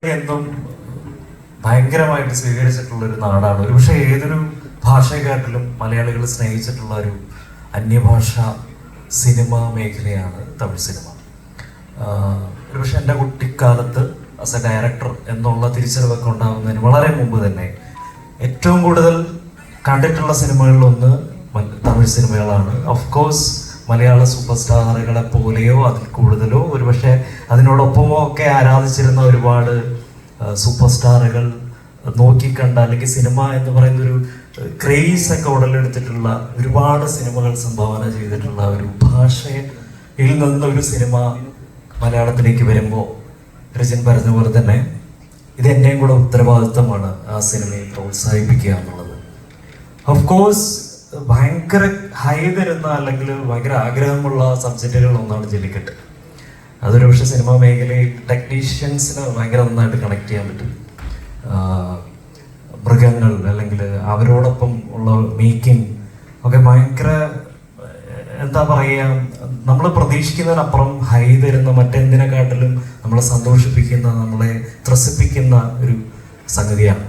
എന്നും ഭയങ്കരമായിട്ട് സ്വീകരിച്ചിട്ടുള്ള ഒരു നാടാണ്. ഒരുപക്ഷെ ഏതൊരു ഭാഷയെക്കാട്ടിലും മലയാളികൾ സ്നേഹിച്ചിട്ടുള്ള ഒരു അന്യഭാഷ സിനിമ മേഖലയാണ് തമിഴ് സിനിമ. ഒരുപക്ഷെ എൻ്റെ കുട്ടിക്കാലത്ത് ആസ് എ ഡയറക്ടർ എന്നുള്ള തിരിച്ചറിവൊക്കെ ഉണ്ടാകുന്നതിന് വളരെ മുമ്പ് തന്നെ ഏറ്റവും കൂടുതൽ കണ്ടിട്ടുള്ള സിനിമകളിലൊന്ന് തമിഴ് സിനിമകളാണ്. ഓഫ് കോഴ്സ് മലയാള സൂപ്പർ സ്റ്റാറുകളെ പോലെയോ അതിൽ കൂടുതലോ ഒരുപക്ഷെ അതിനോടൊപ്പമോ ഒക്കെ ആരാധിച്ചിരുന്ന ഒരുപാട് സൂപ്പർ സ്റ്റാറുകൾ നോക്കിക്കണ്ട, അല്ലെങ്കിൽ സിനിമ എന്ന് പറയുന്നൊരു ക്രേസ് ഒക്കെ ഉടലെടുത്തിട്ടുള്ള ഒരുപാട് സിനിമകൾ സംഭാവന ചെയ്തിട്ടുള്ള ഒരു ഭാഷയിൽ നിന്നൊരു സിനിമ മലയാളത്തിലേക്ക് വരുമ്പോൾ രജൻ പറഞ്ഞ പോലെ തന്നെ ഇത് എൻ്റെയും കൂടെ ഉത്തരവാദിത്തമാണ് ആ സിനിമയെ പ്രോത്സാഹിപ്പിക്കുക എന്നുള്ളത്. ഓഫ് കോഴ്സ് ഭയങ്കര ഹൈ തരുന്ന അല്ലെങ്കിൽ ഭയങ്കര ആഗ്രഹമുള്ള സബ്ജക്റ്റുകളിൽ ഒന്നാണ് ജല്ലിക്കെട്ട്. അതൊരു പക്ഷേ സിനിമാ മേഖലയിൽ ടെക്നീഷ്യൻസിന് ഭയങ്കര നന്നായിട്ട് കണക്ട് ചെയ്യാൻ പറ്റും. മൃഗങ്ങൾ അല്ലെങ്കിൽ അവരോടൊപ്പം ഉള്ള മേക്കിംഗ് ഒക്കെ ഭയങ്കര എന്താ പറയുക, നമ്മൾ പ്രതീക്ഷിക്കുന്നതിനപ്പുറം ഹൈ തരുന്ന മറ്റെന്തിനെക്കാട്ടിലും നമ്മളെ സന്തോഷിപ്പിക്കുന്ന, നമ്മളെ ത്രസിപ്പിക്കുന്ന ഒരു സംഗതിയാണ്.